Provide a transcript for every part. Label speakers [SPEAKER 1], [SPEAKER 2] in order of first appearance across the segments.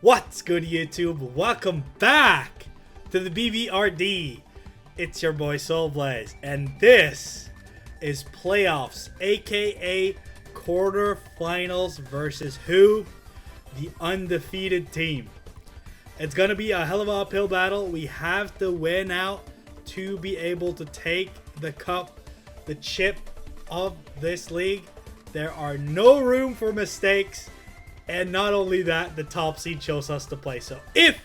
[SPEAKER 1] What's good, YouTube? Welcome back to the BBR-D. It's your boy Soulblaze, and this is playoffs, aka quarterfinals versus who? The undefeated team. It's gonna be a hell of an uphill battle. We have to win out to be able to take the cup, the chip of this league. There are no room for mistakes. And not only that, the top seed chose us to play. So if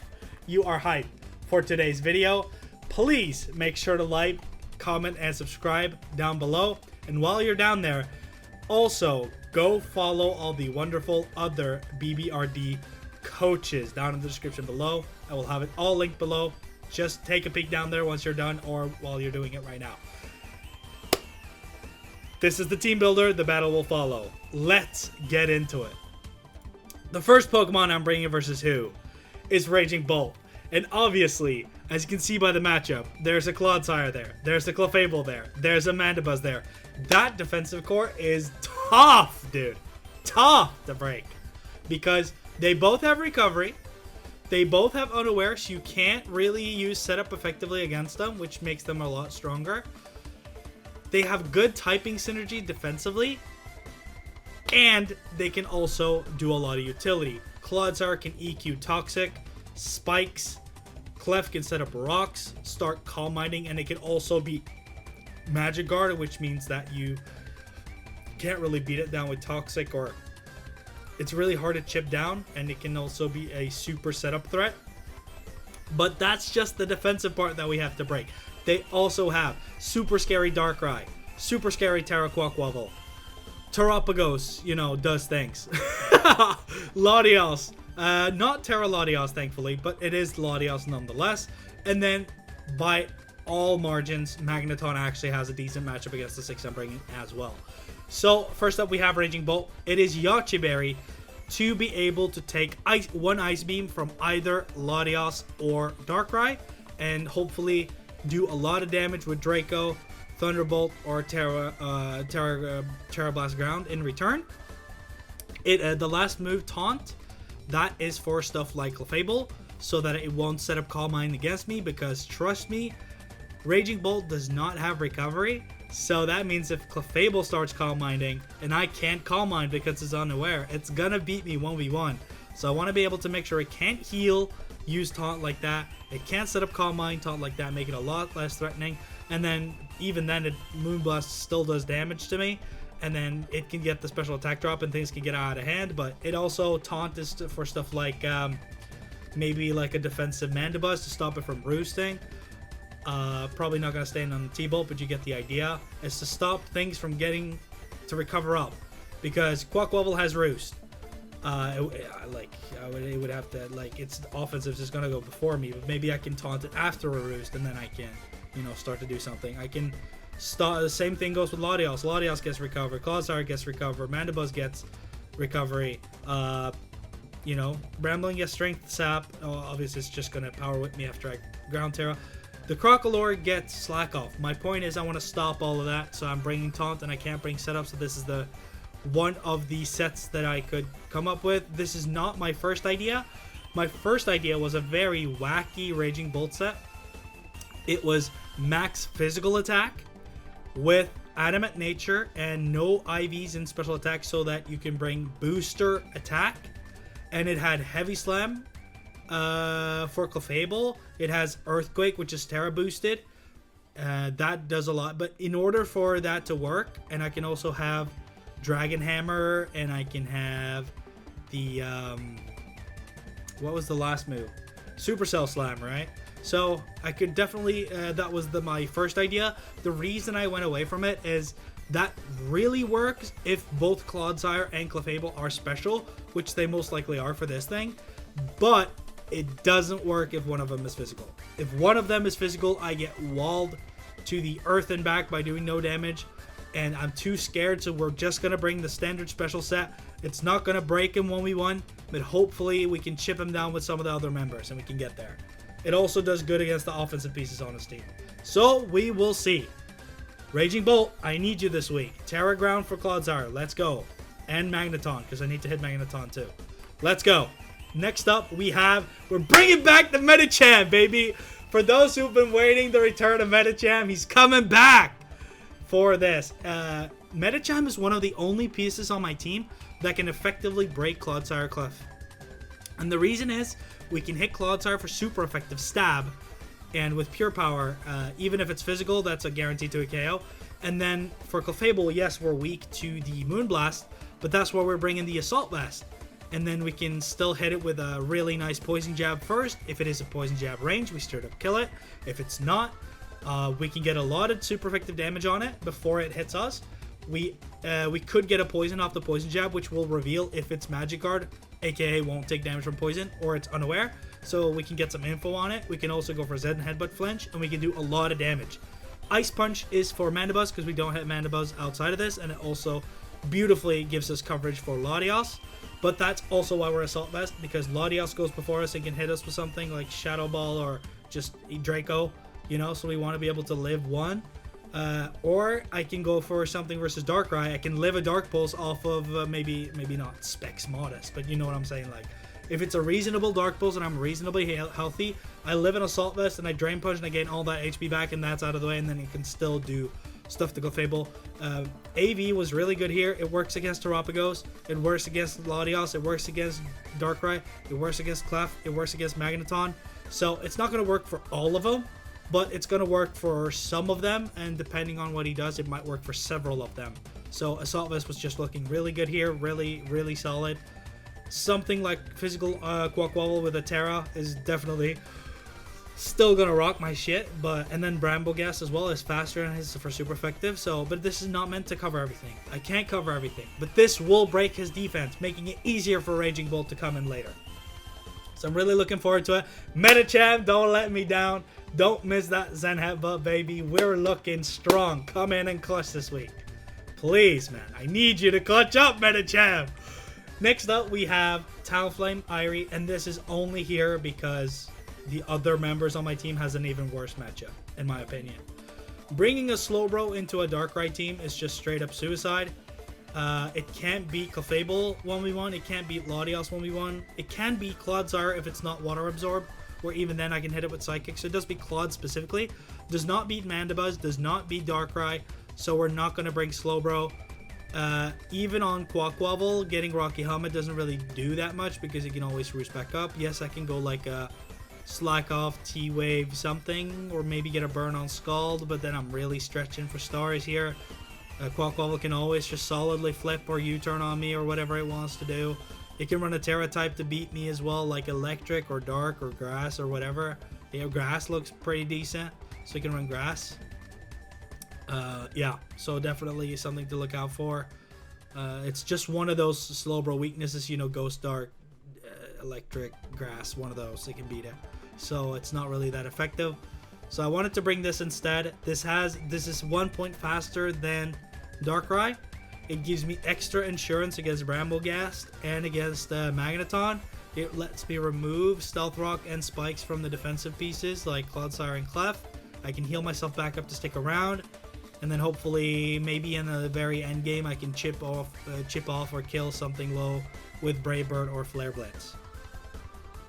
[SPEAKER 1] you are hyped for today's video, please make sure to like, comment, and subscribe down below. And while you're down there, also go follow all the wonderful other BBR-D coaches down in the description below. I will have it all linked below. Just take a peek down there once you're done or while you're doing it right now. This is the team builder. The battle will follow. Let's get into it. The first Pokemon I'm bringing versus who is Raging Bolt. And obviously, as you can see by the matchup, there's a Clodsire there. There's a Clefable there. There's a Mandibuzz there. That defensive core is tough, dude. Tough to break. Because they both have recovery. They both have unaware, so you can't really use setup effectively against them, which makes them a lot stronger. They have good typing synergy defensively. And they can also do a lot of utility. Clodsire can EQ Toxic, Spikes, Clef can set up rocks, start Calm Minding, and it can also be Magic Guard, which means that you can't really beat it down with Toxic, or it's really hard to chip down, and it can also be a super setup threat. But that's just the defensive part that we have to break. They also have super scary Darkrai, super scary Terra Quaquaval. Terapagos, you know, does things. Latios. Not Terra Latios, thankfully, but it is Latios nonetheless. And then, by all margins, Magneton actually has a decent matchup against the 6 I'm bringing as well. So, first up, we have Raging Bolt. It is Yache Berry to be able to take one Ice Beam from either Latios or Darkrai, and hopefully do a lot of damage with Draco, Thunderbolt, or Terra Blast Ground in return. The last move, Taunt, that is for stuff like Clefable, so that it won't set up Calm Mind against me, because trust me, Raging Bolt does not have recovery. So that means if Clefable starts Calm Minding and I can't Calm Mind because it's unaware, it's gonna beat me 1v1. So I want to be able to make sure it can't heal, use Taunt like that. It can't set up Calm Mind, Taunt like that, make it a lot less threatening. And then, even then, Moonblast still does damage to me. And then it can get the special attack drop and things can get out of hand. But it also, Taunt is for stuff like, maybe like a defensive Mandibuzz to stop it from roosting. Probably not going to stand on the T-Bolt, but you get the idea. It's to stop things from getting to recover up. Because Quaquaval has Roost. It would have to, like, its offensive is just going to go before me. But maybe I can Taunt it after a Roost and then I can, you know, start to do something. I can start. The same thing goes with Latios. Latios gets recovered. Clodsire gets recovered. Mandibuzz gets recovery. You know, Brambling gets Strength Sap. Oh, obviously, it's just gonna power whip me after I Ground Terra. The Crocalor gets Slack Off. My point is, I want to stop all of that, so I'm bringing Taunt, and I can't bring setup. So this is the one of the sets that I could come up with. This is not my first idea. My first idea was a very wacky Raging Bolt set. It was max physical attack with adamant nature and no IVs in special attack, so that you can bring booster attack. And it had heavy slam for Clefable. It has Earthquake, which is Terra boosted. That does a lot. But in order for that to work, and I can also have Dragon Hammer, and I can have the what was the last move? Supercell Slam, right? So I could definitely, that was my first idea. The reason I went away from it is that really works if both Clodsire and Clefable are special, which they most likely are for this thing. But it doesn't work if one of them is physical. If one of them is physical, I get walled to the earth and back by doing no damage. And I'm too scared, so we're just going to bring the standard special set. It's not going to break him 1v1, but hopefully we can chip him down with some of the other members and we can get there. It also does good against the offensive pieces on his team. So we will see. Raging Bolt, I need you this week. Terra Ground for Clodsire. Let's go. And Magneton, because I need to hit Magneton too. Let's go. Next up, we're bringing back the Medicham, baby. For those who've been waiting the return of Medicham, he's coming back for this. Medicham is one of the only pieces on my team that can effectively break Clodsire Clef. And the reason is, we can hit Clodsire for super effective stab, and with pure power, even if it's physical, that's a guarantee to a KO. And then for Clefable, yes, we're weak to the Moonblast, but that's why we're bringing the Assault Vest. And then we can still hit it with a really nice Poison Jab first. If it is a Poison Jab range, we straight up kill it. If it's not, we can get a lot of super effective damage on it before it hits us. We could get a Poison off the Poison Jab, which will reveal if it's Magic Guard, aka won't take damage from Poison, or it's unaware. So we can get some info on it. We can also go for Zen Headbutt Flinch, and we can do a lot of damage. Ice Punch is for Mandibuzz, because we don't have Mandibuzz outside of this, and it also beautifully gives us coverage for Latios. But that's also why we're Assault Vest, because Latios goes before us and can hit us with something like Shadow Ball or just Draco, you know, so we want to be able to live one. Or I can go for something versus Darkrai. I can live a Dark Pulse off of maybe not Specs Modest, but you know what I'm saying. Like, if it's a reasonable Dark Pulse and I'm reasonably healthy, I live an Assault Vest and I Drain Punch and I gain all that HP back, and that's out of the way, and then it can still do stuff to Clefable. AV was really good here. It works against Terapagos. It works against Latios. It works against Darkrai. It works against Clef. It works against Magneton. So it's not going to work for all of them, but it's going to work for some of them, and depending on what he does, it might work for several of them. So Assault Vest was just looking really good here. Really, really solid. Something like physical Quaquaval with a Terra is definitely still gonna rock my shit, and then Bramble Gas as well is faster and is for super effective. So, but this is not meant to cover everything. I can't cover everything, but this will break his defense, making it easier for Raging Bolt to come in later. So I'm really looking forward to it. Medicham, don't let me down. Don't miss that Zen Headbutt, baby. We're looking strong. Come in and clutch this week, please, man. I need you to clutch up, Medicham. Next up, we have Talonflame, Irie, and this is only here because the other members on my team has an even worse matchup, in my opinion. Bringing a Slowbro into a Darkrai team is just straight up suicide. It can't beat Clefable 1v1. It can't beat Latios 1v1. It can beat Clodsire if it's not Water Absorb, or even then I can hit it with Psychic. So it does beat Clod specifically. Does not beat Mandibuzz. Does not beat Darkrai. So we're not going to bring Slowbro. Even on Quaquaval, getting Rocky Helmet doesn't really do that much because it can always roost back up. Yes, I can go like a Slack Off, T-Wave something, or maybe get a burn on Scald, but then I'm really stretching for stars here. Quaquaval can always just solidly flip or U-turn on me or whatever it wants to do. It can run a Terra type to beat me as well, like Electric or Dark or Grass or whatever. Yeah, Grass looks pretty decent, so you can run Grass. Yeah, so definitely something to look out for. It's just one of those Slowbro weaknesses, you know, Ghost, Dark, Electric, Grass, one of those, it can beat it. So it's not really that effective. So I wanted to bring this instead. This is 1 point faster than Darkrai. It gives me extra insurance against Bramblegast and against Magneton. It lets me remove Stealth Rock and Spikes from the defensive pieces like Clodsire and Clef. I can heal myself back up to stick around. And then hopefully, maybe in the very end game, I can chip off or kill something low with Brave Bird or Flare Blitz.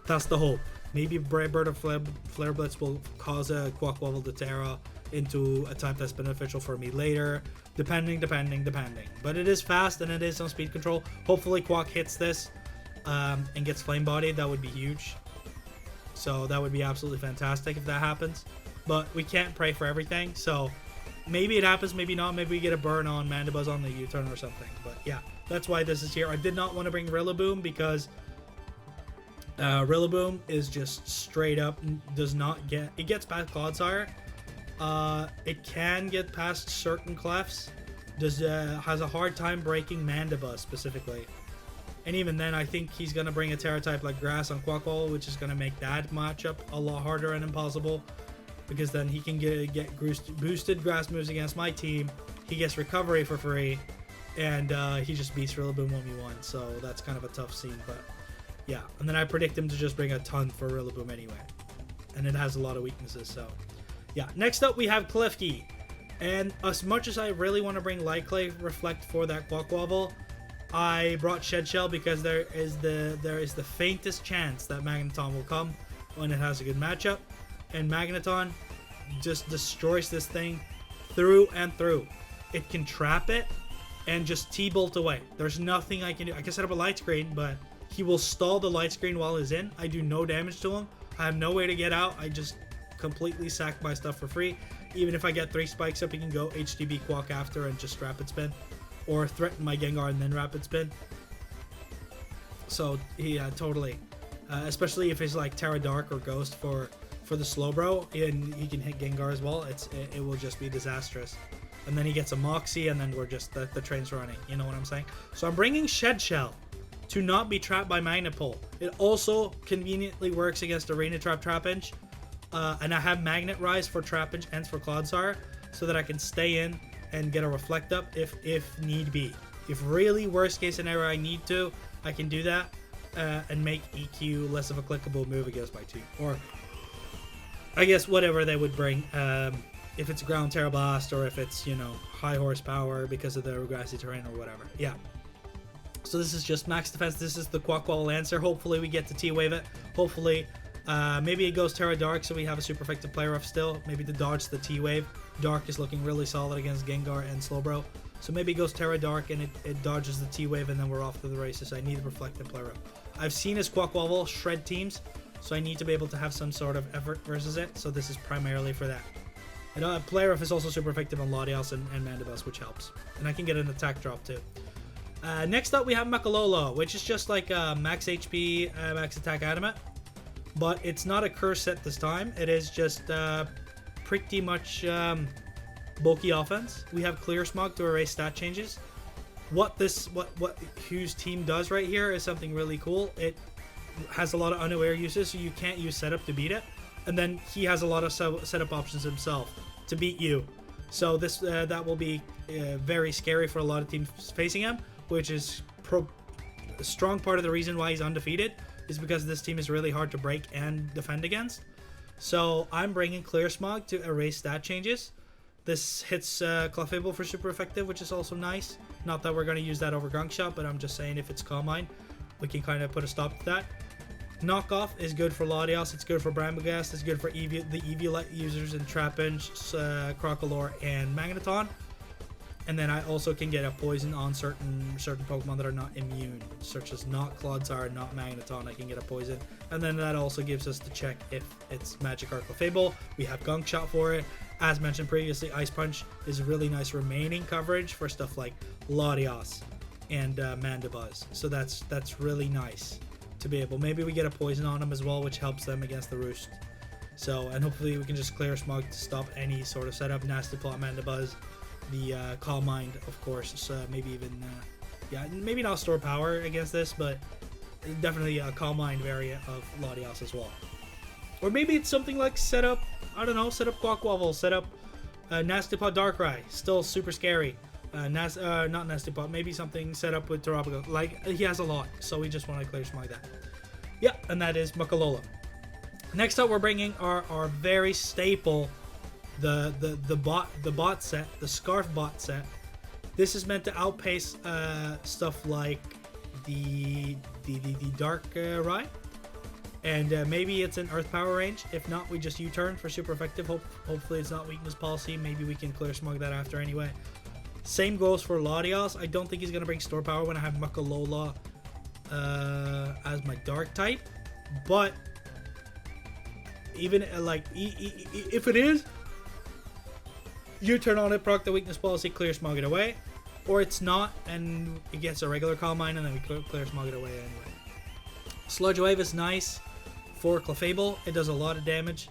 [SPEAKER 1] That's the hope. Maybe Brave Bird or Flare Blitz will cause a Quaquaval to Terra into a type that's beneficial for me later. Depending. But it is fast and it is on speed control. Hopefully Quack hits this and gets Flame Bodied. That would be huge. So that would be absolutely fantastic if that happens. But we can't pray for everything. So maybe it happens, maybe not. Maybe we get a burn on Mandibuzz on the U-turn or something. But yeah, that's why this is here. I did not want to bring Rillaboom because Rillaboom is just straight up does not get... It gets past Clodsire. It can get past certain Clefs. Has a hard time breaking Mandibuzz specifically. And even then, I think he's going to bring a Terra type like Grass on Quaquaval, which is going to make that matchup a lot harder and impossible. Because then he can get boosted Grass moves against my team. He gets Recovery for free. And he just beats Rillaboom 1v1. So that's kind of a tough scene. But yeah. And then I predict him to just bring a ton for Rillaboom anyway. And it has a lot of weaknesses. So yeah. Next up, we have Klefki. And as much as I really want to bring Light Clay Reflect for that Quaquaval, I brought Shed Shell because there is the faintest chance that Magneton will come when it has a good matchup, and Magneton just destroys this thing through and through. It can trap it and just T-bolt away. There's nothing I can do. I can set up a light screen, but he will stall the light screen while he's in. I do no damage to him. I have no way to get out. I just completely sack my stuff for free. Even if I get 3 spikes up, he can go HDB Quack after and just rapid spin, or threaten my Gengar and then rapid spin. So yeah, totally. Especially if it's like Terra Dark or Ghost for the Slowbro, and he can hit Gengar as well. It will just be disastrous. And then he gets a Moxie, and then we're just the train's running. You know what I'm saying? So I'm bringing Shed Shell to not be trapped by Magnet Pull. It also conveniently works against Arena Trapinch. And I have Magnet Rise for Trapinch and for Clodsire, so that I can stay in and get a Reflect Up if need be. If really worst case scenario I need to, I can do that and make EQ less of a clickable move against my team. Or I guess whatever they would bring. If it's Ground Terra Blast, or if it's, you know, high horsepower because of the grassy terrain or whatever. Yeah. So this is just max defense. This is the Quaquaval Lancer. Hopefully we get to T-Wave it. Hopefully maybe it goes Terra Dark, so we have a super effective play rough still. Maybe to dodge the T-Wave. Dark is looking really solid against Gengar and Slowbro. So maybe it goes Terra Dark and it dodges the T-Wave, and then we're off to the races. I need to reflect and play rough. I've seen his Quaquaval shred teams, so I need to be able to have some sort of effort versus it. So this is primarily for that. And play rough is also super effective on Latias and Mandibuzz, which helps. And I can get an attack drop too. Next up we have Makalola, which is just like max HP, max attack adamant. But it's not a curse set this time. It is just pretty much bulky offense. We have Clear Smog to erase stat changes. What Hugh's team does right here is something really cool. It has a lot of unaware uses, so you can't use setup to beat it. And then he has a lot of setup options himself to beat you. So this that will be very scary for a lot of teams facing him, which is a strong part of the reason why he's undefeated, is because this team is really hard to break and defend against. So I'm bringing Clear Smog to erase stat changes. This hits Clefable for super effective, which is also nice. Not that we're going to use that over Gunk Shot, but I'm just saying if it's Calm Mind, we can kind of put a stop to that. Knockoff is good for Latias, it's good for Brambleghast, it's good for the Eviolite users in Trapinch, Crocolore, and Magneton. And then I also can get a poison on certain Pokemon that are not immune, such as not Clodsire, not Magneton. I can get a poison. And then that also gives us to check if it's Magikarp or Fable. We have Gunk Shot for it. As mentioned previously, Ice Punch is really nice remaining coverage for stuff like Latias and Mandibuzz. So that's really nice to be able. Maybe we get a poison on them as well, which helps them against the Roost. So, and hopefully we can just Clear Smog to stop any sort of setup. Nasty Plot, Mandibuzz, the Calm Mind, of course. So maybe even, yeah, maybe not Store Power against this, but definitely a Calm Mind variant of Latias as well. Or maybe it's something like set up, I don't know, set up Quaquaval, set up Nasty Plot Darkrai, still super scary. Not Nasty Pot, maybe something set up with Terrapico. Like, he has a lot, so we just want to Clear Smog that. Yeah, and that is Makalola. Next up, we're bringing our very staple, the bot set, the Scarf bot set. This is meant to outpace stuff like the Darkrai, and maybe it's in Earth Power range. If not, we just U-turn for super effective. Hopefully it's not Weakness Policy. Maybe we can Clear Smog that after anyway. Same goes for Latias. I don't think he's going to bring Store Power when I have Makalola as my Dark type. But even like if it is, you turn on it, proc the Weakness Policy, Clear Smog it away. Or it's not, and it gets a regular Calm Mind, and then we Clear Smog it away anyway. Sludge Wave is nice for Clefable. It does a lot of damage.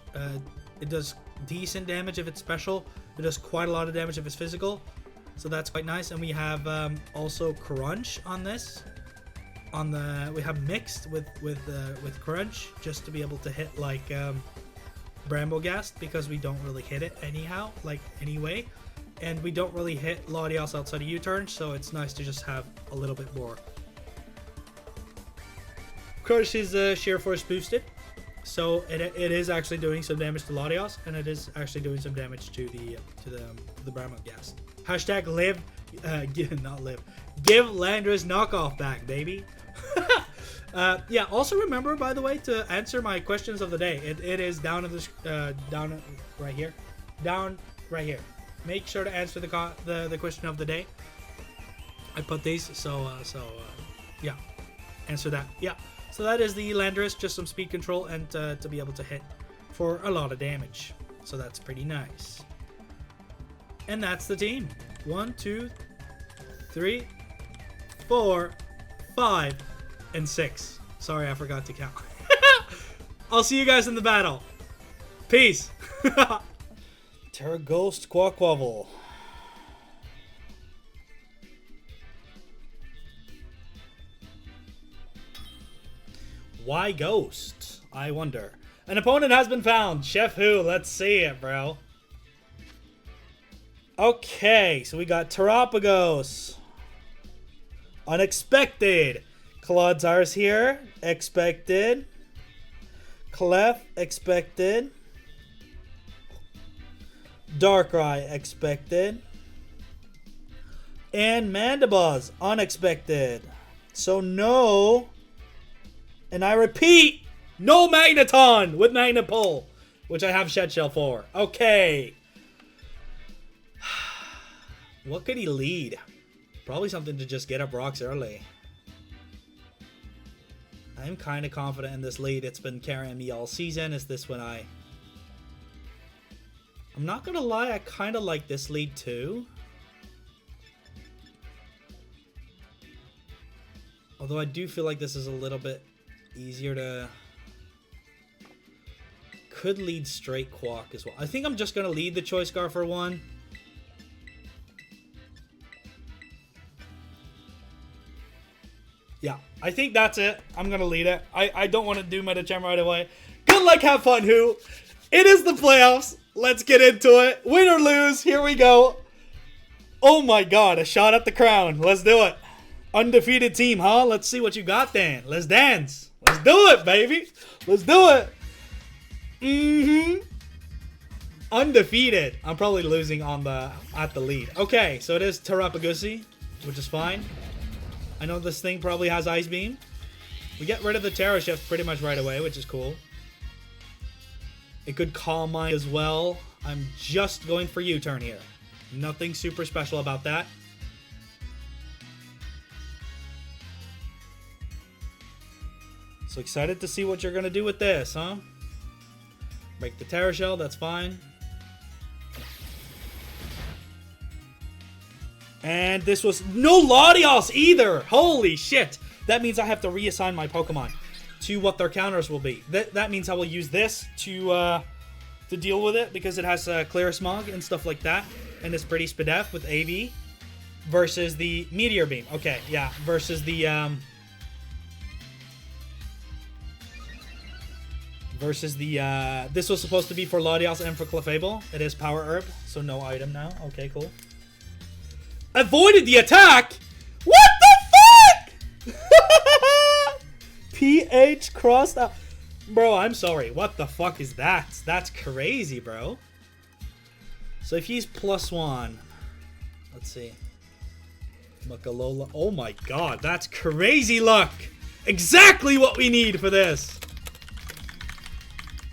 [SPEAKER 1] It does decent damage if it's special. It does quite a lot of damage if it's physical. So that's quite nice. And we have also Crunch on this. We have mixed with Crunch, just to be able to hit like Brambleghast, because we don't really hit it anyhow, like anyway, and we don't really hit Latias outside of U-turn, so it's nice to just have a little bit more. Of course, his Sheer Force boosted, So it is actually doing some damage to Latios, and it is actually doing some damage to the Bramble gas. Hashtag live, not live. Give Landra's knockoff back, baby. Yeah. Also remember, by the way, to answer my questions of the day. It is down in this down right here, down right here. Make sure to answer the question of the day. I put these, so yeah, answer that. Yeah. So that is the Landorus, just some speed control and to be able to hit for a lot of damage. So that's pretty nice. And that's the team. 1, 2, 3, 4, 5, and 6. Sorry, I forgot to count. I'll see you guys in the battle. Peace. Terra Ghost Quaquavel. Why Ghost? I wonder. An opponent has been found. Chef Who? Let's see it, bro. Okay, so we got Terapagos. Unexpected. Clodsar's here. Expected. Clef. Expected. Darkrai. Expected. And Mandibuzz. Unexpected. So no... And I repeat, no Magneton with Magnet Pull, which I have Shed Shell for. Okay. What could he lead? Probably something to just get up rocks early. I'm kind of confident in this lead. It's been carrying me all season. Is this when I'm not going to lie, I kind of like this lead too. Although I do feel like this is a little bit easier to... Could lead straight Quack as well. I think I'm just going to lead the Choice Scar for one. Yeah, I think that's it. I'm going to lead it. I don't want to do Metachamp right away. Good luck, have fun, Who. It is the playoffs. Let's get into it. Win or lose, here we go. Oh my god, a shot at the crown. Let's do it. Undefeated team, huh? Let's see what you got then. Let's dance. Let's do it, baby. Let's do it. Undefeated. I'm probably losing on at the lead. Okay, so it is Terapagos, which is fine. I know this thing probably has Ice Beam. We get rid of the Terra Shift pretty much right away, which is cool. It could Calm Mind as well. I'm just going for U-turn here. Nothing super special about that. So excited to see what you're going to do with this, huh? Break the Terra Shell, that's fine. And this was no Latios either! Holy shit! That means I have to reassign my Pokemon to what their counters will be. That means I will use this to deal with it because it has Clear Smog and stuff like that. And it's pretty Spadef with AV versus the Meteor Beam. Okay, yeah, versus the... this was supposed to be for Latios and for Clefable. It is Power Herb, so no item now. Okay, cool. Avoided the attack? What the fuck? PH crossed out. Bro, I'm sorry. What the fuck is that? That's crazy, bro. So if he's +1, let's see. Makalola. Oh my god, that's crazy luck. Exactly what we need for this.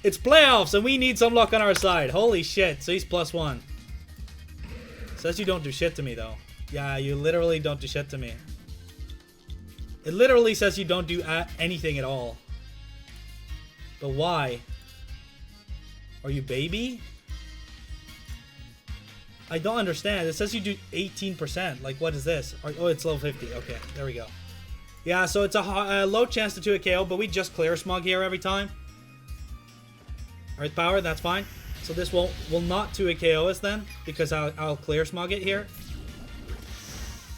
[SPEAKER 1] It's playoffs and we need some luck on our side. Holy shit. So he's +1. Says you don't do shit to me though. Yeah, you literally don't do shit to me. It literally says you don't do anything at all. But why? Are you baby? I don't understand. It says you do 18%. Like, what is this? Oh, it's level 50. Okay, there we go. Yeah, so it's a low chance to 2 KO, but we just Clear Smog here every time. Earth Power, that's fine. So this will not 2 KO us then, because I'll Clear Smog it here.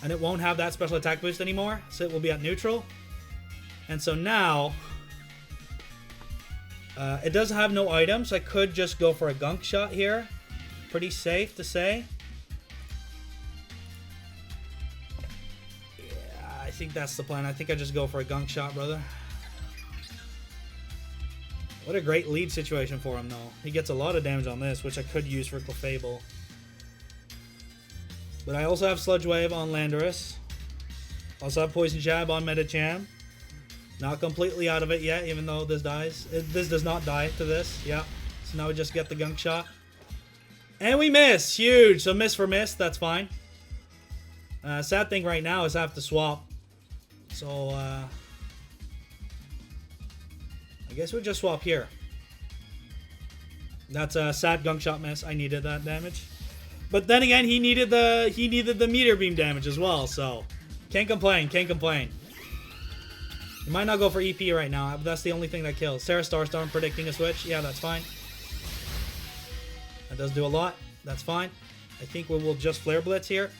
[SPEAKER 1] And it won't have that special attack boost anymore, so it will be at neutral. And so now, it does have no items. I could just go for a Gunk Shot here. Pretty safe to say. Yeah, I think that's the plan. I think I just go for a Gunk Shot, brother. What a great lead situation for him, though. He gets a lot of damage on this, which I could use for Clefable. But I also have Sludge Wave on Landorus. Also have Poison Jab on Medicham. Not completely out of it yet, even though this dies. This does not die to this. Yeah. So now we just get the Gunk Shot. And we miss! Huge! So miss for miss, that's fine. Sad thing right now is I have to swap. So, I guess we'll just swap here. That's a sad Gunk Shot miss. I needed that damage. But then again, he needed the Meteor Beam damage as well, so can't complain, can't complain. He might not go for EP right now, but that's the only thing that kills. Sarah Starstorm predicting a switch. Yeah, that's fine. That does do a lot. That's fine. I think we will just Flare Blitz here.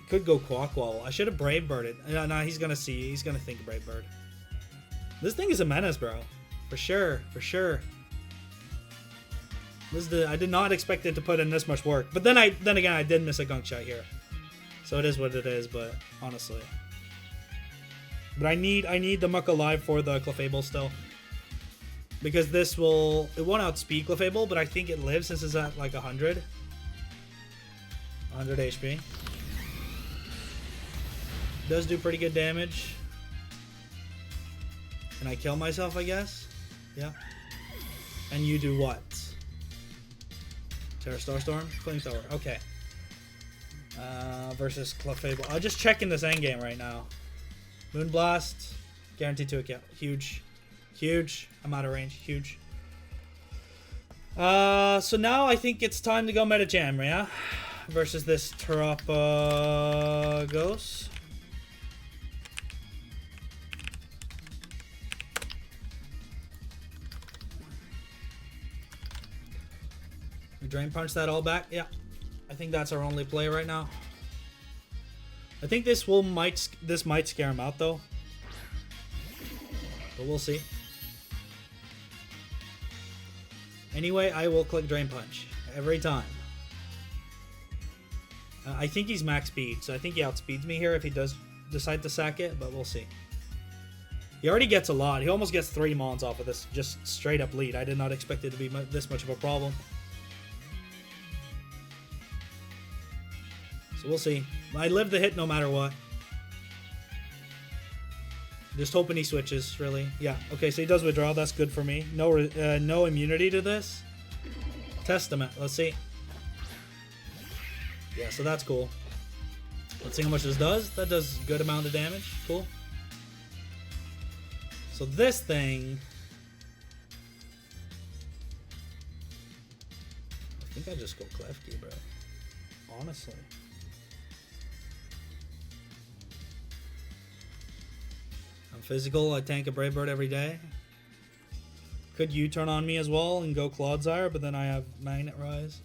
[SPEAKER 1] Could go Quaquaval. I should have Brave Birded. No, he's gonna see. He's gonna think Brave Bird. This thing is a menace, bro. For sure. For sure. I did not expect it to put in this much work. But then again, I did miss a Gunk Shot here. So it is what it is, but honestly. But I need the Muck Alive for the Clefable still. Because it won't outspeed Clefable, but I think it lives since it's at like 100. 100 HP. Does do pretty good damage. Can I kill myself, I guess? Yeah. And you do what? Terra Starstorm? Flamethrower. Okay. Versus Clefable. I'll just check in this endgame right now. Moonblast. Guaranteed to a kill. Huge. Huge. I'm out of range. Huge. So now I think it's time to go Medicham, yeah? Versus this Terapagos. We Drain Punch that all back. Yeah. I think that's our only play right now. I think this might scare him out though. But we'll see. Anyway, I will click Drain Punch every time. I think he's max speed, so I think he outspeeds me here if he does decide to sack it, but we'll see. He already gets a lot. He almost gets 3 Mons off of this just straight up lead. I did not expect it to be this much of a problem. So we'll see. I live the hit no matter what. Just hoping he switches, really. Yeah, okay, so he does withdraw. That's good for me. No immunity to this. Testament. Let's see. Yeah, so that's cool. Let's see how much this does. That does a good amount of damage. Cool. So this thing... I think I just go Klefki, bro. Honestly. I'm physical. I tank a Brave Bird every day. Could U-turn on me as well and go Clodsire, but then I have Magnet Rise.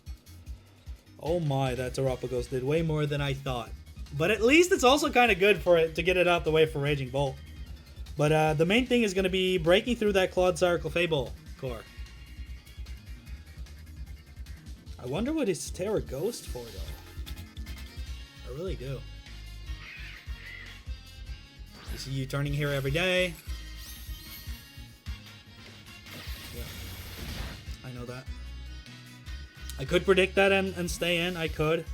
[SPEAKER 1] Oh my, that Terapagos did way more than I thought. But at least it's also kind of good for it to get it out the way for Raging Bolt. But the main thing is going to be breaking through that Clodsire Clefable core. I wonder what his Terra Ghost for, though. I really do. You see you turning here every day. Yeah. I know that. I could predict that and stay in. I could.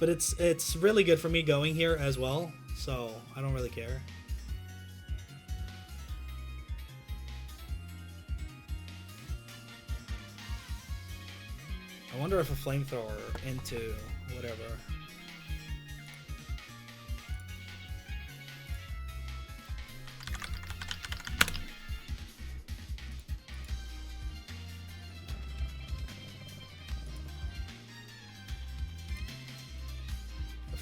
[SPEAKER 1] But it's really good for me going here as well. So I don't really care. I wonder if a Flamethrower into whatever.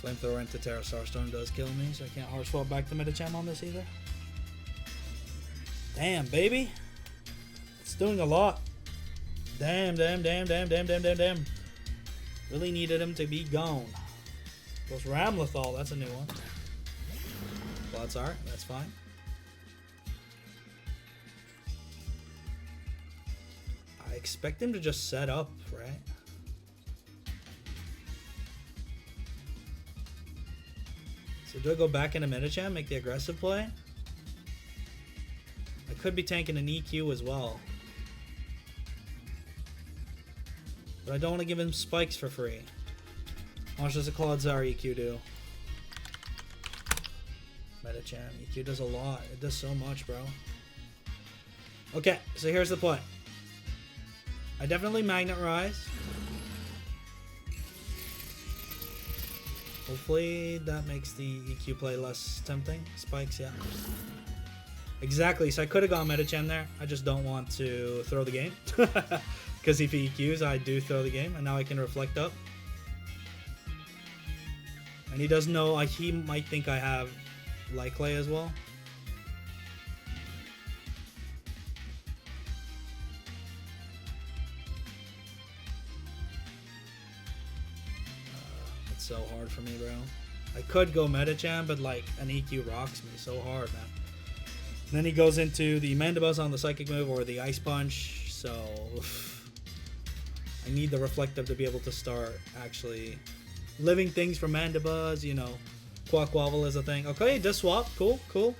[SPEAKER 1] Flamethrower into Terra Starstorm does kill me, so I can't hard swap back to Medicham on this either. Damn, baby. It's doing a lot. Damn. Really needed him to be gone. Goes Ramlethal, that's a new one. Clodsire, that's fine. I expect him to just set up, right? So do I go back into Medicham, make the aggressive play? I could be tanking an EQ as well. But I don't want to give him spikes for free. How much does a Claudzar EQ do? Medicham. EQ does a lot. It does so much, bro. Okay, so here's the play. I definitely Magnet Rise. Hopefully that makes the EQ play less tempting. Spikes, yeah. Exactly, so I could have gone Medicham there. I just don't want to throw the game. Because if he EQs, I do throw the game. And now I can reflect up. And he does know, he might think I have Light Clay as well. It's so hard for me, bro. I could go Medicham, but like an EQ rocks me so hard, man. And then he goes into the Mandibuzz on the Psychic move or the Ice Punch, so I need the Reflective to be able to start actually living things from Mandibuzz, you know. Quackwavel is a thing. Okay, just swap. Cool, cool.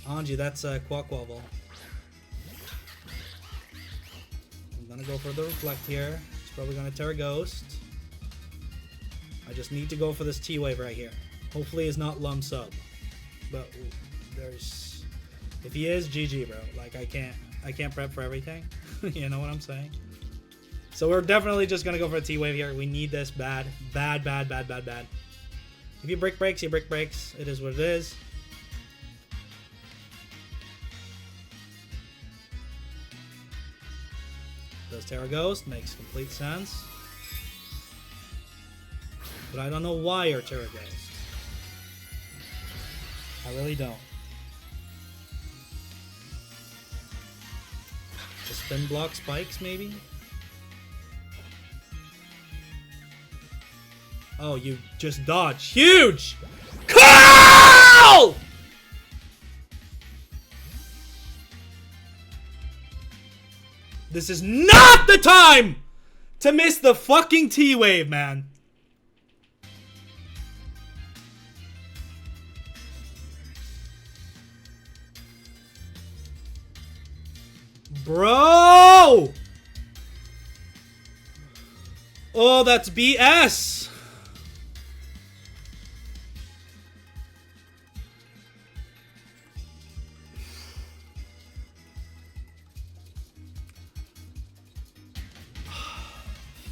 [SPEAKER 1] Anji, that's Quackwavel. I'm gonna go for the Reflect here. He's probably gonna Terra Ghost. I just need to go for this T-Wave right here. Hopefully he's not Lum Sub. But there's... If he is, GG, bro. Like, I can't prep for everything. You know what I'm saying? So we're definitely just gonna go for a T-Wave here. We need this bad. Bad, bad, bad, bad, bad. If you brick breaks, you brick breaks. It is what it is. Does Terra Ghost? Makes complete sense. But I don't know why you're Terra Ghost. I really don't. The spin block spikes, maybe? Oh, you just dodged. Huge! Call! This is not the time to miss the fucking T-Wave, man. Bro! Oh, that's BS.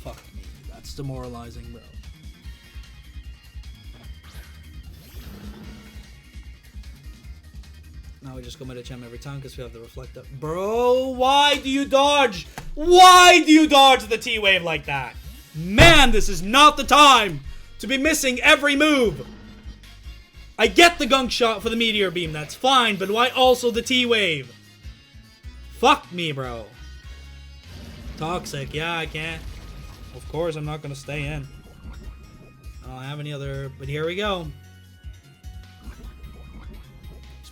[SPEAKER 1] Fuck me. That's demoralizing, bro. Now we just go Medicham every time because we have the Reflect Up. Bro, why do you dodge? Why do you dodge the T-Wave like that? Man, this is not the time to be missing every move. I get the Gunk Shot for the Meteor Beam, that's fine, but why also the T-Wave? Fuck me, bro. Toxic, yeah, I can't. Of course, I'm not going to stay in. I don't have any other, but here we go.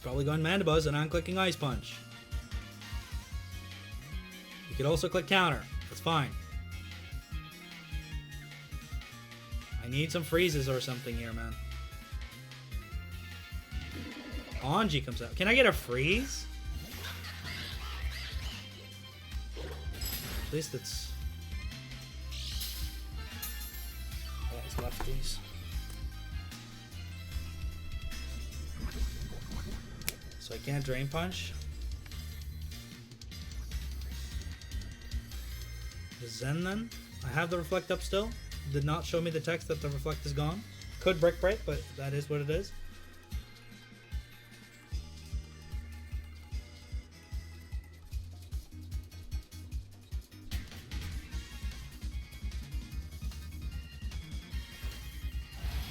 [SPEAKER 1] Probably going Mandibuzz and I'm clicking Ice Punch. You could also click Counter. That's fine. I need some freezes or something here, man. Anji comes out. Can I get a freeze? At least it's... Oh, it's lefties. So I can't Drain Punch. The Zen then. I have the Reflect up still. Did not show me the text that the Reflect is gone. Could Brick Break, but that is what it is.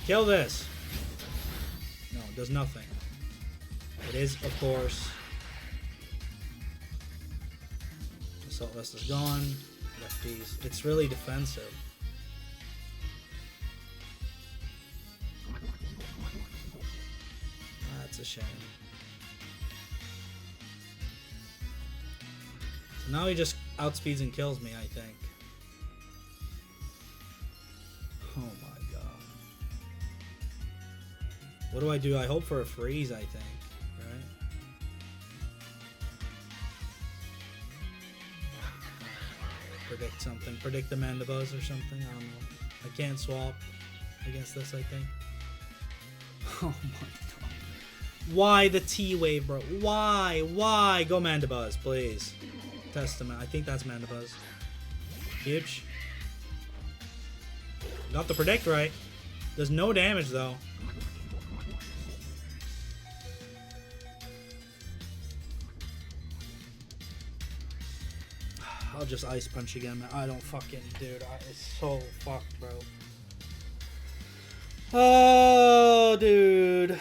[SPEAKER 1] Kill this. No, it does nothing. It is, of course. Assault Vest is gone. Lefties. It's really defensive. That's a shame. So now he just outspeeds and kills me, I think. Oh my god. What do I do? I hope for a freeze, I think. Right? Predict something. Predict the Mandibuzz or something. I don't know. I can't swap against this, I think. Oh my god. Why the T-Wave, bro? Why? Why? Go Mandibuzz, please. Testament. I think that's Mandibuzz. Huge. Got the predict right. There's no damage, though. I'll just Ice Punch again, man. I don't fucking... Dude, it's so fucked, bro. Oh, dude.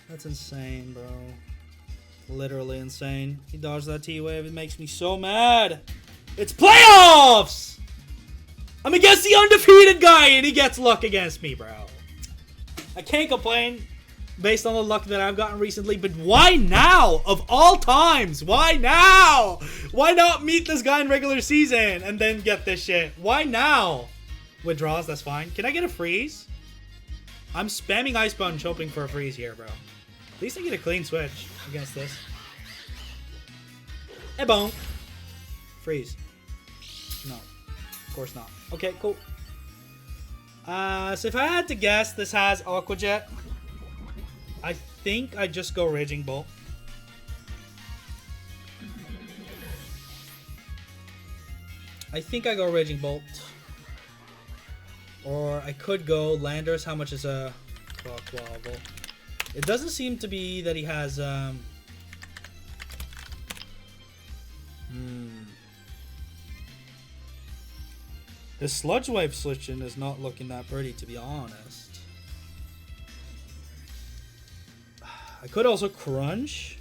[SPEAKER 1] That's insane, bro. Literally insane. He dodged that T-Wave. It makes me so mad. It's playoffs! I'm against the undefeated guy, and he gets luck against me, bro. I can't complain based on the luck that I've gotten recently, but why now? Of all times, why now? Why not meet this guy in regular season and then get this shit? Why now? Withdraws, that's fine. Can I get a freeze? I'm spamming Ice Punch hoping for a freeze here, bro. At least I get a clean switch against this. Ebon. Freeze. No. Of course not. Okay, cool. So if I had to guess, this has Aqua Jet. I think I just go Raging Bolt. I think I go Raging Bolt. Or I could go Landers. How much is a Quaquaval? It doesn't seem to be that he has His Sludge Wave switching is not looking that pretty, to be honest. I could also Crunch.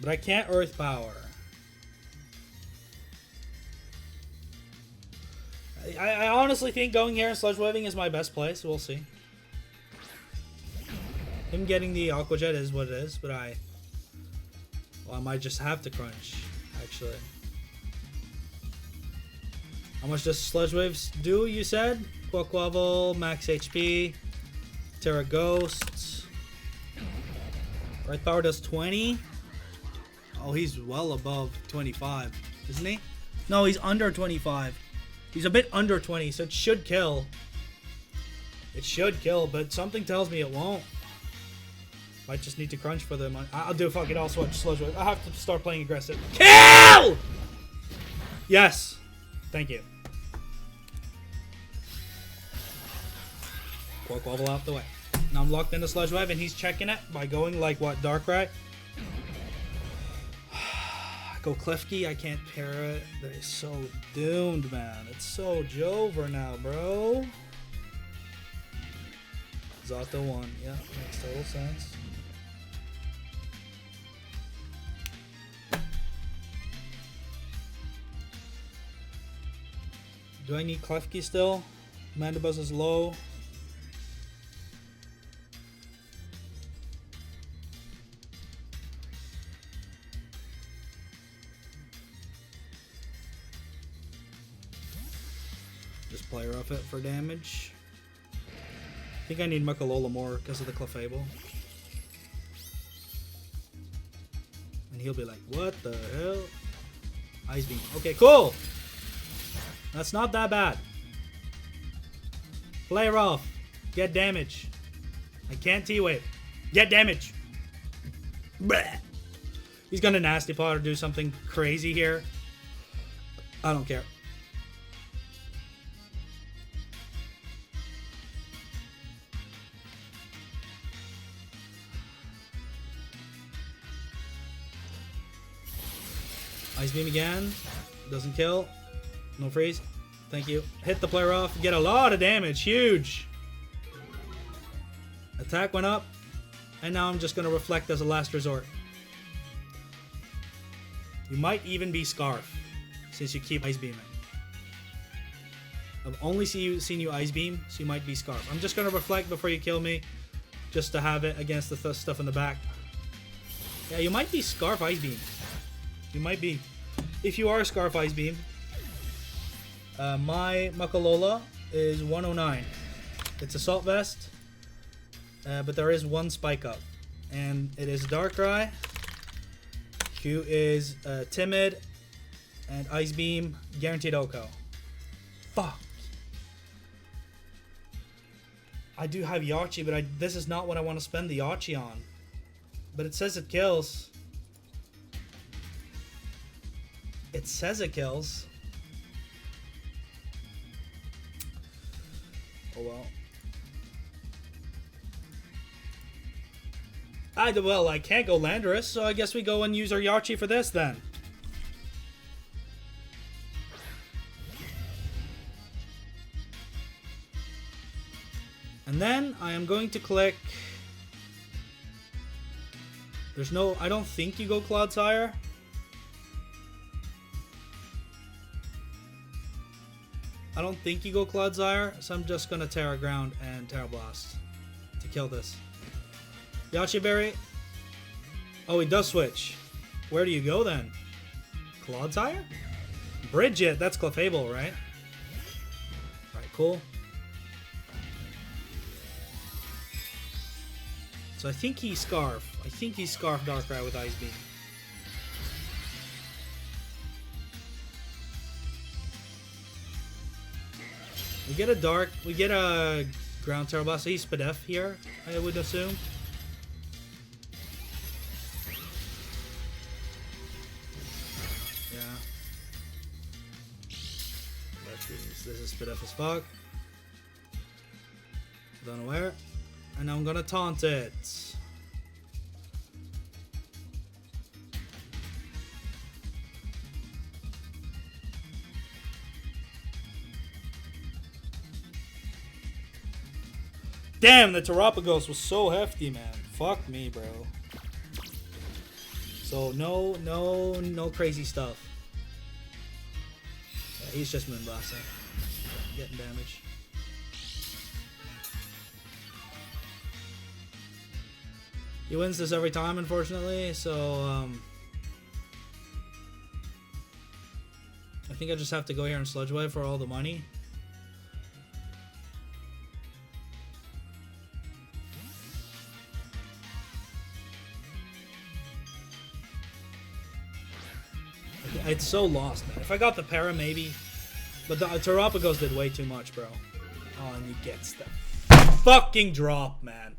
[SPEAKER 1] But I can't Earth Power. I honestly think going here and Sludge Waving is my best play, so we'll see. Him getting the Aqua Jet is what it is, but I might just have to Crunch, actually. How much does Sludge Waves do, you said? Quaquaval, max HP, Terra Ghost. Earth Power does 20. Oh, he's well above 25, isn't he? No, he's under 25. He's a bit under 20, so it should kill. It should kill, but something tells me it won't. Might just need to Crunch for them. I'll do fuck it. I'll switch Sludge Wave. I have to start playing aggressive. Kill! Yes. Thank you. Quaquaval out the way. Now I'm locked into Sludge Wave, and he's checking it by going like what? Darkrai? Go Klefki. I can't pair it. That is so doomed, man. It's so Jover now, bro. Zato 1. Yeah, makes total sense. Do I need Klefki still? Mandibuzz is low. Just play rough it for damage. I think I need Muckalola more because of the Clefable. And he'll be like, what the hell? Ice Beam. Okay, cool! That's not that bad. Play rough. Get damage. I can't T-Wave. Get damage. Bleh. He's gonna Nasty Pot or do something crazy here. I don't care. Ice Beam again. Doesn't kill. No freeze. Thank you. Hit the player off. Get a lot of damage. Huge. Attack went up. And now I'm just going to reflect as a last resort. You might even be Scarf. Since you keep Ice Beaming. I've only seen you Ice Beam. So you might be Scarf. I'm just going to reflect before you kill me. Just to have it against the stuff in the back. Yeah, you might be Scarf Ice Beam. You might be. If you are Scarf Ice Beam. My Muckalola is 109. It's Assault Vest, but there is one spike up, and it is Darkrai, who is Timid, and Ice Beam, guaranteed OHKO. Fuck. I do have Yachi, but this is not what I want to spend the Yachi on. But it says it kills. It says it kills. Oh well. Well, I can't go Landorus, so I guess we go and use our Yachi for this then. And then I am going to click. There's no. I don't think you go Clodsire. I don't think you go Clodsire, so I'm just gonna Terra Ground and Terra Blast to kill this. Yachi Berry. Oh, he does switch. Where do you go then? Clodsire? Bridget, that's Clefable, right? Alright, cool. So I think he's Scarf. I think he's Scarf Darkrai with Ice Beam. We get a Ground Terra Blast. So he's Spadef here, I would assume. Yeah. This is Spadef as fuck. Don't know where. And I'm gonna taunt it. Damn, the Terapagos was so hefty, man. Fuck me, bro. So no crazy stuff. Yeah, he's just Moonblasting. Getting damage. He wins this every time, unfortunately, so I think I just have to go here and Sludge Wave for all the money. It's so lost, man. If I got the Para, maybe. But the Terapagos did way too much, bro. Oh, and he gets the fucking drop, man.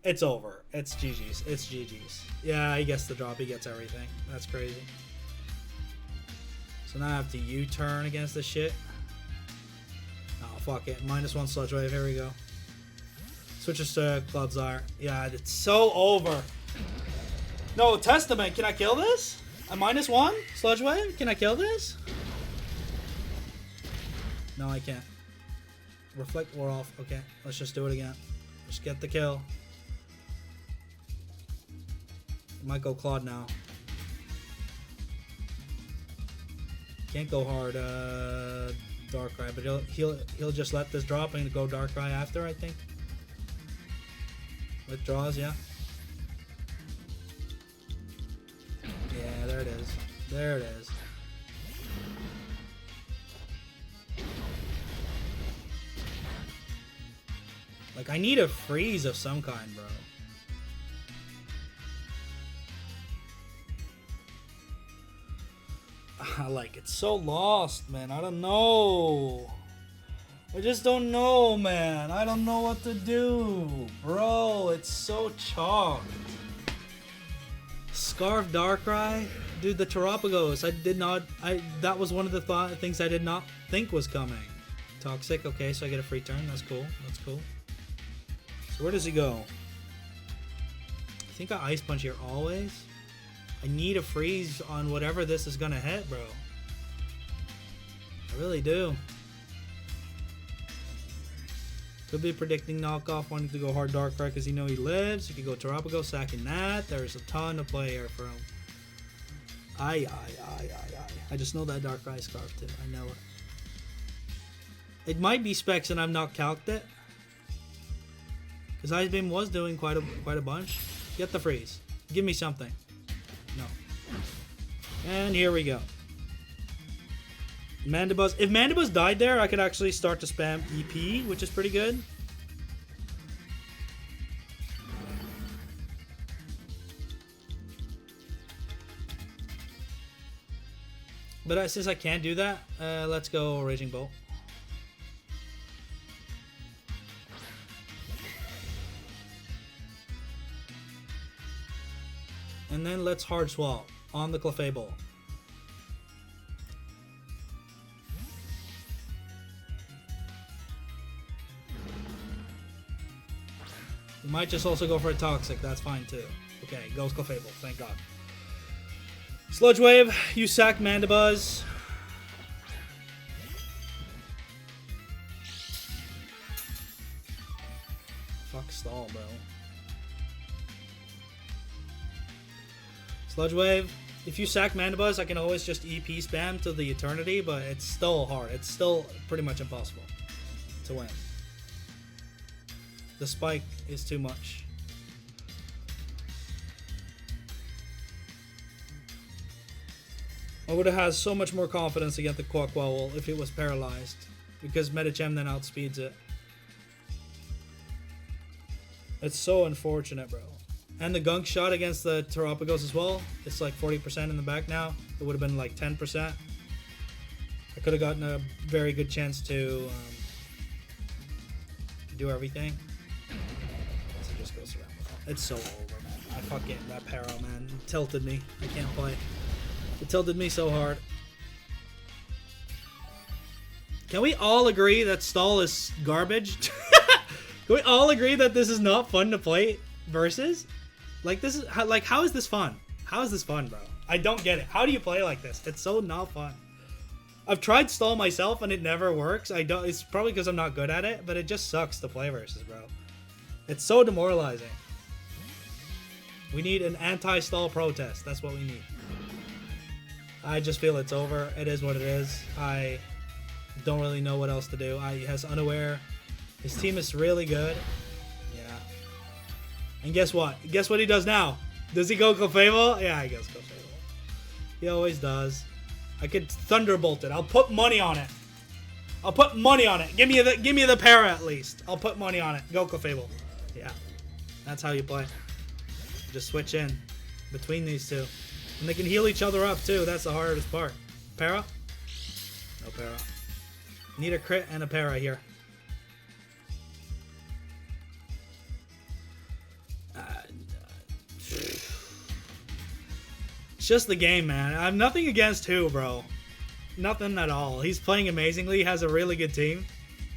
[SPEAKER 1] It's over. It's GG's. It's GG's. Yeah, he gets the drop. He gets everything. That's crazy. So now I have to U-turn against this shit. Oh, fuck it. -1 Sludge Wave. Here we go. Switches to Clodsire. Yeah, it's so over. No, Testament. Can I kill this? A -1 Sludge Wave? Can I kill this? No, I can't. Reflect wore off. Okay, let's just do it again. Just get the kill. Might go Claude now. Can't go hard Darkrai, but he'll just let this drop and go Darkrai after, I think. Withdraws, yeah. Yeah, there it is. There it is. Like, I need a freeze of some kind, bro. Like, it's so lost, man. I don't know. I just don't know, man. I don't know what to do. Bro, it's so chalked. Scarf Darkrai? Dude, the Terapagos. That was one of the things I did not think was coming. Toxic, okay, so I get a free turn. That's cool. That's cool. So where does he go? I think I Ice Punch here always. I need a freeze on whatever this is gonna hit, bro. I really do. Could be predicting knockoff, wanting to go hard Darkrai because you know he lives. You could go Terapagos, sacking that. There's a ton of play here for him. I just know that Darkrai scarfed it. I know it. It might be specs and I've not calced it. Because Ice Beam was doing quite a bunch. Get the freeze. Give me something. No. And here we go. Mandibuzz. If Mandibuzz died there, I could actually start to spam EP, which is pretty good. But since I can't do that, let's go Raging Bolt. And then let's Hard Swap on the Clefable. You might just also go for a Toxic, that's fine too. Okay, goes Clefable, thank God. Sludge Wave, you sack Mandibuzz. Fuck stall, bro. Sludge Wave. If you sack Mandibuzz, I can always just EP spam to the eternity, but it's still hard. It's still pretty much impossible to win. The spike is too much. I would have had so much more confidence against the Quackwawl if it was paralyzed, because Medicham then outspeeds it. It's so unfortunate, bro. And the Gunk Shot against the Terapagos as well. It's like 40% in the back now. It would have been like 10%. I could have gotten a very good chance to do everything. So it just goes around. It's so over, man. I fucking, that Para, man, it tilted me. I can't play. It tilted me so hard. Can we all agree that stall is garbage? Can we all agree that this is not fun to play versus? Like, this is like, how is this fun? How is this fun, bro? I don't get it. How do you play like this? It's so not fun. I've tried stall myself and it never works. I don't. It's probably because I'm not good at it, but it just sucks to play versus, bro. It's so demoralizing. We need an anti-stall protest. That's what we need. I just feel it's over. It is what it is. I don't really know what else to do. He has Unaware. His team is really good. Yeah. And guess what? Guess what he does now? Does he go Clefable? Yeah, he goes Clefable. He always does. I could Thunderbolt it. I'll put money on it. I'll put money on it. Give me the Para at least. I'll put money on it. Go Clefable. Yeah. That's how you play. Just switch in between these two. And they can heal each other up too. That's the hardest part. Para? No Para. Need a crit and a Para here. It's just the game, man. I'm nothing against who, bro. Nothing at all. He's playing amazingly. He has a really good team.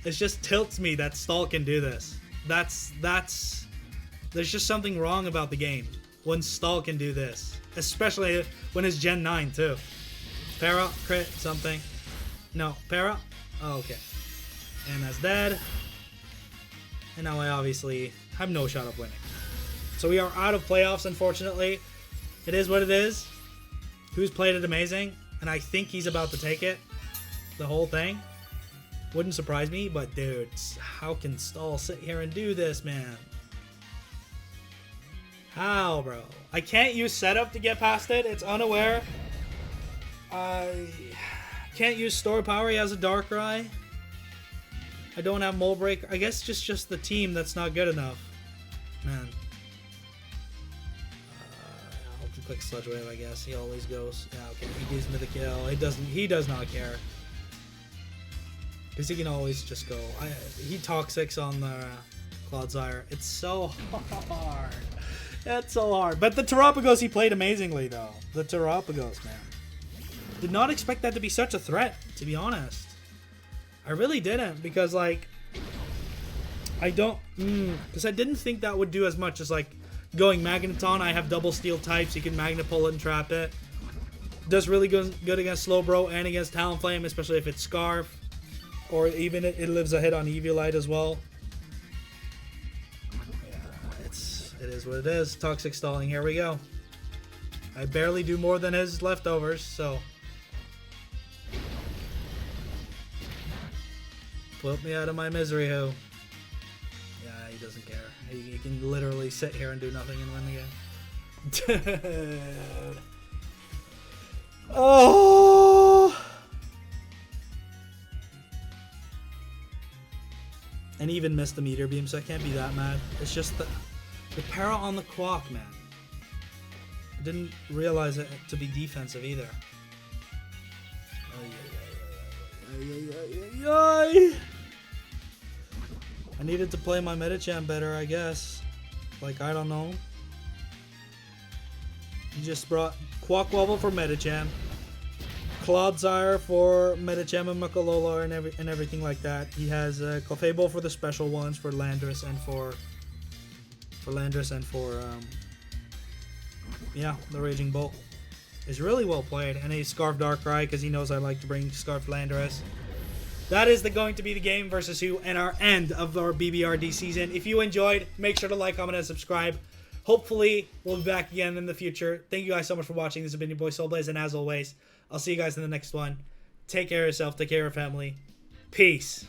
[SPEAKER 1] It just tilts me that Stall can do this. There's just something wrong about the game when Stall can do this. Especially when it's Gen 9, too. Para, crit, something. No, Para? Oh, okay. And that's dead. And now I obviously have no shot of winning. So we are out of playoffs, unfortunately. It is what it is. Who's played it amazing, and I think he's about to take it. The whole thing. Wouldn't surprise me, but dude, how can Stall sit here and do this, man? How, bro? I can't use setup to get past it. It's Unaware. I can't use store power. He has a Darkrai. I don't have Mole Break. I guess just the team that's not good enough. Man. I'll click Sludge Wave, I guess. He always goes. Yeah, okay. He gives me the kill. He does not care. Because he can always just go. He Toxics on the Clodsire. It's so hard. That's so hard. But the Terapagos, he played amazingly, though. The Terapagos, man. Did not expect that to be such a threat, to be honest. I really didn't, because, like, I don't... Because I didn't think that would do as much as, like, going Magneton. I have double steel types. You can Magnet Pull it and trap it. Does really good against Slowbro and against Talonflame, especially if it's Scarf. Or even it lives a hit on Eviolite as well. It is what it is. Toxic stalling. Here we go. I barely do more than his leftovers, so. Put me out of my misery, ho. Yeah, he doesn't care. He can literally sit here and do nothing and win the game. Dude. Oh! And even missed the meteor beam, so I can't be that mad. It's just the Para on the Quack, man. I didn't realize it to be defensive either. I needed to play my Medicham better, I guess. Like, I don't know. He just brought Quaquaval for Medicham, Clodsire for Medicham and Makalola and everything like that. He has Clefable for the special ones for Landorus and for yeah, the Raging Bolt is really well played. And a Scarf Darkrai because he knows I like to bring Scarf Landorus. That is going to be the game versus who and our end of our BBR-D season. If you enjoyed, make sure to like, comment, and subscribe. Hopefully, we'll be back again in the future. Thank you guys so much for watching. This has been your boy Soulblaze, and as always, I'll see you guys in the next one. Take care of yourself. Take care of your family. Peace.